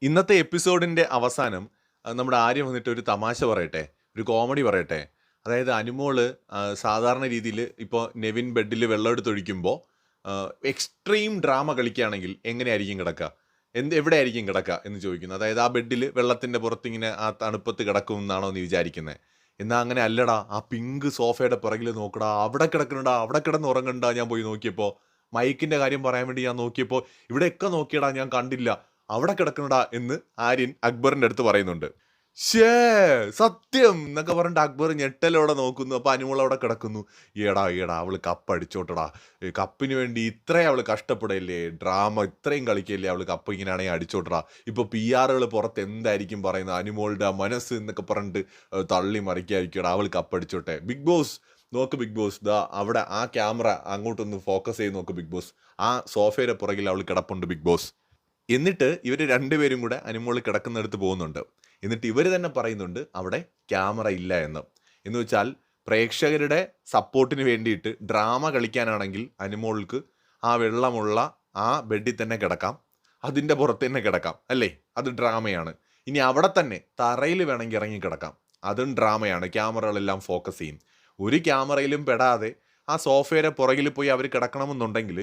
ഇന്നത്തെ എപ്പിസോഡിന്റെ അവസാനം നമ്മുടെ ആര്യം വന്നിട്ട് ഒരു തമാശ പറയട്ടെ, ഒരു കോമഡി പറയട്ടെ. അതായത് അനുമോള് സാധാരണ രീതിയിൽ ഇപ്പോൾ നെവിൻ ബെഡിൽ വെള്ളം എടുത്തൊഴിക്കുമ്പോൾ എക്സ്ട്രീം ഡ്രാമ കളിക്കുകയാണെങ്കിൽ എങ്ങനെയായിരിക്കും കിടക്കുക, എവിടെയായിരിക്കും കിടക്കുക എന്ന് ചോദിക്കുന്നു. അതായത് ആ ബെഡിൽ വെള്ളത്തിൻ്റെ പുറത്തിങ്ങനെ ആ തണുപ്പത്ത് കിടക്കും എന്നാണോ നീ വിചാരിക്കുന്നത്? എന്നാൽ അങ്ങനെ അല്ലടാ, ആ പിങ്ക് സോഫയുടെ പിറകിൽ നോക്കടാ, അവിടെ കിടക്കണടാ, അവിടെ കിടന്ന് ഉറങ്ങണ്ടാ. ഞാൻ പോയി നോക്കിയപ്പോൾ മൈക്കിൻ്റെ കാര്യം പറയാൻ വേണ്ടി ഞാൻ നോക്കിയപ്പോൾ ഇവിടെയൊക്കെ നോക്കിയടാ, ഞാൻ കണ്ടില്ല, അവിടെ കിടക്കണടാ എന്ന് ആര്യൻ അക്ബറിന്റെ അടുത്ത് പറയുന്നുണ്ട്. ഷേ സത്യം എന്നൊക്കെ പറഞ്ഞിട്ട് അക്ബർ ഞെട്ടലോടെ നോക്കുന്നു. അപ്പൊ അനുമോൾ അവിടെ കിടക്കുന്നു. ഏടാ ഏടാ അവള് കപ്പ് അടിച്ചോട്ടടാ, കപ്പിന് വേണ്ടി ഇത്രയും അവള് കഷ്ടപ്പെടല്ലേ, ഡ്രാമ ഇത്രയും കളിക്കല്ലേ, അവള് കപ്പ് ഇങ്ങനെയാണെങ്കിൽ അടിച്ചോട്ടടാ. ഇപ്പൊ പി ആറുകൾ പുറത്ത് എന്തായിരിക്കും പറയുന്നത്, അനുമോളുടെ മനസ്സ് എന്നൊക്കെ പറഞ്ഞിട്ട് തള്ളി മറിക്കായിരിക്കടാ, അവള് കപ്പ് അടിച്ചോട്ടെ. ബിഗ് ബോസ് നോക്ക്, ബിഗ് ബോസ് ദാ അവിടെ ആ ക്യാമറ അങ്ങോട്ടൊന്ന് ഫോക്കസ് ചെയ്ത് നോക്ക് ബിഗ് ബോസ്, ആ സോഫയുടെ പുറകിൽ അവൾ കിടപ്പുണ്ട് ബിഗ് ബോസ്. എന്നിട്ട് ഇവർ രണ്ടുപേരും കൂടെ അനുമോൾ കിടക്കുന്നിടത്ത് പോകുന്നുണ്ട്. എന്നിട്ട് ഇവർ തന്നെ പറയുന്നുണ്ട് അവിടെ ക്യാമറ ഇല്ല എന്ന് വെച്ചാൽ പ്രേക്ഷകരുടെ സപ്പോർട്ടിന് വേണ്ടിയിട്ട് ഡ്രാമ കളിക്കാനാണെങ്കിൽ അനുമോൾക്ക് ആ വെള്ളമുള്ള ആ ബെഡിൽ തന്നെ കിടക്കാം, അതിൻ്റെ പുറത്ത് തന്നെ കിടക്കാം അല്ലേ, അത് ഡ്രാമയാണ്. ഇനി അവിടെ തന്നെ തറയിൽ വേണമെങ്കിൽ ഇറങ്ങി കിടക്കാം, അതും ഡ്രാമയാണ്. ക്യാമറകളെല്ലാം ഫോക്കസ് ചെയ്യും. ഒരു ക്യാമറയിലും പെടാതെ ആ സോഫയുടെ പുറകിൽ പോയി അവർ കിടക്കണമെന്നുണ്ടെങ്കിൽ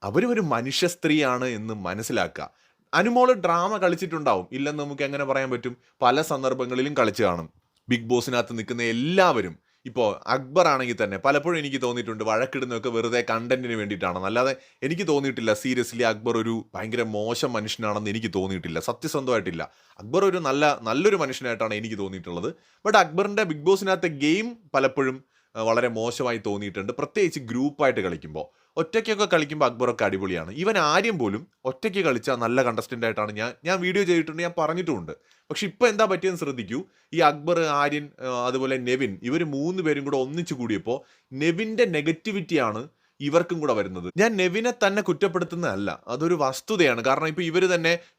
അവരും ഒരു മനുഷ്യ സ്ത്രീയാണ് എന്ന് മനസ്സിലാക്കുക. അനുമോള് ഡ്രാമ കളിച്ചിട്ടുണ്ടാവും, ഇല്ലെന്ന് നമുക്ക് എങ്ങനെ പറയാൻ പറ്റും? പല സന്ദർഭങ്ങളിലും കളിച്ചു കാണും. ബിഗ് ബോസിനകത്ത് നിൽക്കുന്ന എല്ലാവരും, ഇപ്പോൾ അക്ബർ ആണെങ്കിൽ തന്നെ പലപ്പോഴും എനിക്ക് തോന്നിയിട്ടുണ്ട് വഴക്കിടുന്നതൊക്കെ വെറുതെ കണ്ടന്റിന് വേണ്ടിയിട്ടാണെന്ന്. അല്ലാതെ എനിക്ക് തോന്നിയിട്ടില്ല സീരിയസ്ലി അക്ബർ ഒരു ഭയങ്കര മോശം മനുഷ്യനാണെന്ന് എനിക്ക് തോന്നിയിട്ടില്ല, സത്യസന്ധമായിട്ടില്ല. അക്ബർ ഒരു നല്ലൊരു മനുഷ്യനായിട്ടാണ് എനിക്ക് തോന്നിയിട്ടുള്ളത്. ബട്ട് അക്ബറിന്റെ ബിഗ് ബോസിനകത്തെ ഗെയിം പലപ്പോഴും വളരെ മോശമായി തോന്നിയിട്ടുണ്ട്, പ്രത്യേകിച്ച് ഗ്രൂപ്പായിട്ട് കളിക്കുമ്പോൾ. ഒറ്റയ്ക്കൊക്കെ കളിക്കുമ്പോൾ അക്ബറൊക്കെ അടിപൊളിയാണ്. ഈവൻ ആര്യം പോലും ഒറ്റയ്ക്ക് കളിച്ചാൽ നല്ല കണ്ടസ്റ്റൻ്റ് ആയിട്ടാണ് ഞാൻ വീഡിയോ ചെയ്തിട്ടുണ്ട്, ഞാൻ പറഞ്ഞിട്ടുമുണ്ട്. പക്ഷെ ഇപ്പോൾ എന്താ പറ്റിയെന്ന് ശ്രദ്ധിക്കൂ. ഈ അക്ബർ, ആര്യൻ, അതുപോലെ നെവിൻ, ഇവർ മൂന്ന് പേരും കൂടെ ഒന്നിച്ചു കൂടിയപ്പോൾ നെവിൻ്റെ നെഗറ്റിവിറ്റിയാണ് ഇവർക്കും കൂടെ വരുന്നത്. ഞാൻ നെവിനെ തന്നെ കുറ്റപ്പെടുത്തുന്നതല്ല, അതൊരു വസ്തുതയാണ്. കാരണം ഇപ്പോൾ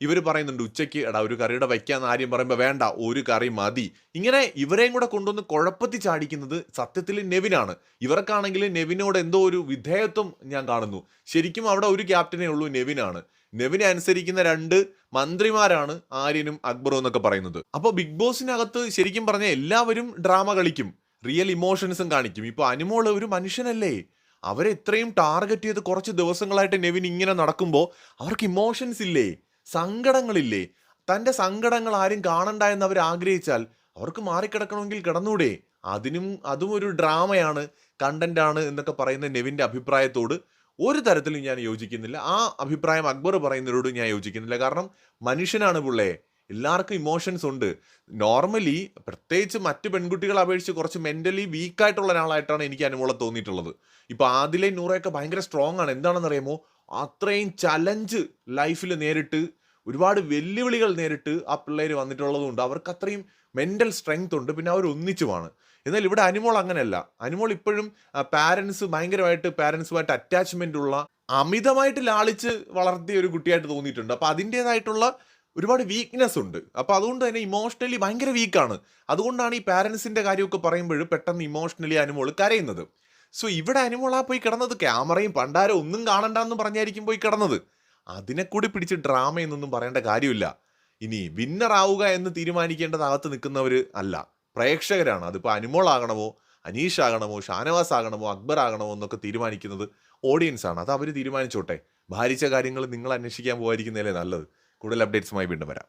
ഇവർ പറയുന്നുണ്ട് ഉച്ചയ്ക്ക് എടാ ഒരു കറിയുടെ വയ്ക്കാന്ന് ആര്യം പറയുമ്പോൾ വേണ്ട, ഒരു കറി മതി. ഇങ്ങനെ ഇവരെയും കൂടെ കൊണ്ടുവന്ന് കുഴപ്പത്തി ചാടിക്കുന്നത് സത്യത്തിൽ നെവിനാണ്. ഇവർക്കാണെങ്കിൽ നെവിനോട് എന്തോ ഒരു വിധേയത്വം ഞാൻ കാണുന്നു. ശരിക്കും അവിടെ ഒരു ക്യാപ്റ്റനേ ഉള്ളൂ, നെവിനാണ്. നെവിനെ അനുസരിക്കുന്ന രണ്ട് മന്ത്രിമാരാണ് ആര്യനും അക്ബറും എന്നൊക്കെ പറയുന്നത്. അപ്പോൾ ബിഗ് ബോസിനകത്ത് ശരിക്കും പറഞ്ഞാൽ എല്ലാവരും ഡ്രാമ കളിക്കും, റിയൽ ഇമോഷൻസും കാണിക്കും. ഇപ്പോൾ അനുമോൾ ഒരു മനുഷ്യനല്ലേ, അവരെ ഇത്രയും ടാർഗറ്റ് ചെയ്ത് കുറച്ച് ദിവസങ്ങളായിട്ട് നെവിൻ ഇങ്ങനെ നടക്കുമ്പോൾ അവർക്ക് ഇമോഷൻസ് ഇല്ലേ, സങ്കടങ്ങളില്ലേ? തൻ്റെ സങ്കടങ്ങൾ ആരും കാണണ്ട എന്ന് അവർ ആഗ്രഹിച്ചാൽ അവർക്ക് മാറിക്കിടക്കണമെങ്കിൽ കിടന്നൂടെ? അതും ഒരു ഡ്രാമയാണ്, കണ്ടന്റാണ് എന്നൊക്കെ പറയുന്ന നെവിൻ്റെ അഭിപ്രായത്തോട് ഒരു തരത്തിലും ഞാൻ യോജിക്കുന്നില്ല. ആ അഭിപ്രായം അക്ബർ പറയുന്നതിനോട് ഞാൻ യോജിക്കുന്നില്ല. കാരണം മനുഷ്യനാണ് പുള്ളേ, എല്ലാവർക്കും ഇമോഷൻസ് ഉണ്ട്. നോർമലി പ്രത്യേകിച്ച് മറ്റു പെൺകുട്ടികളെ അപേക്ഷിച്ച് കുറച്ച് മെൻ്റലി വീക്കായിട്ടുള്ള ഒരാളായിട്ടാണ് എനിക്ക് അനുമോളെ തോന്നിയിട്ടുള്ളത്. ഇപ്പോൾ ആദിലെ നൂറയൊക്കെ ഭയങ്കര സ്ട്രോങ് ആണ്. എന്താണെന്ന് അറിയാമോ, അത്രയും ചലഞ്ച് ലൈഫിൽ നേരിട്ട് ഒരുപാട് വെല്ലുവിളികൾ നേരിട്ട് ആ പിള്ളേർ വന്നിട്ടുള്ളതുകൊണ്ട് അവർക്ക് അത്രയും മെൻ്റൽ സ്ട്രെങ്ത് ഉണ്ട്. പിന്നെ അവർ ഒന്നിച്ചുമാണ്. എന്നാൽ ഇവിടെ അനുമോൾ അങ്ങനെയല്ല. അനുമോൾ ഇപ്പോഴും പാരൻസുമായിട്ട് അറ്റാച്ച്മെൻ്റ് ഉള്ള, അമിതമായിട്ട് ലാളിച്ച് വളർത്തിയ ഒരു കുട്ടിയായിട്ട് തോന്നിയിട്ടുണ്ട്. അപ്പോൾ അതിൻ്റേതായിട്ടുള്ള ഒരുപാട് വീക്ക്നെസ് ഉണ്ട്. അപ്പോൾ അതുകൊണ്ട് തന്നെ ഇമോഷണലി ഭയങ്കര വീക്കാണ്. അതുകൊണ്ടാണ് ഈ പാരൻസിൻ്റെ കാര്യമൊക്കെ പറയുമ്പോൾ പെട്ടെന്ന് ഇമോഷണലി അനുമോൾ കരയുന്നത്. സോ ഇവിടെ അനുമോളാ പോയി കിടന്നത്, ക്യാമറയും പണ്ടാരം ഒന്നും കാണണ്ടെന്ന് പറഞ്ഞായിരിക്കും പോയി കിടന്നത്. അതിനെ കൂടി പിടിച്ച് ഡ്രാമ എന്നൊന്നും പറയേണ്ട കാര്യമില്ല. ഇനി വിന്നർ ആവുക എന്ന് തീരുമാനിക്കേണ്ടത് അകത്ത് നിൽക്കുന്നവർ അല്ല, പ്രേക്ഷകരാണ്. അതിപ്പോൾ അനുമോൾ ആകണമോ, അനീഷ് ആകണമോ, ഷാനവാസ് ആകണമോ, അക്ബർ ആകണമോ എന്നൊക്കെ തീരുമാനിക്കുന്നത് ഓഡിയൻസ് ആണ്. അത് അവർ തീരുമാനിച്ചോട്ടെ. ഭാരിച്ച കാര്യങ്ങൾ നിങ്ങൾ അന്വേഷിക്കാൻ പോകാതിരിക്കുന്നതല്ലേ നല്ലത്. കൂടുതൽ അപ്ഡേറ്റ്സുമായി വീണ്ടും വരാം.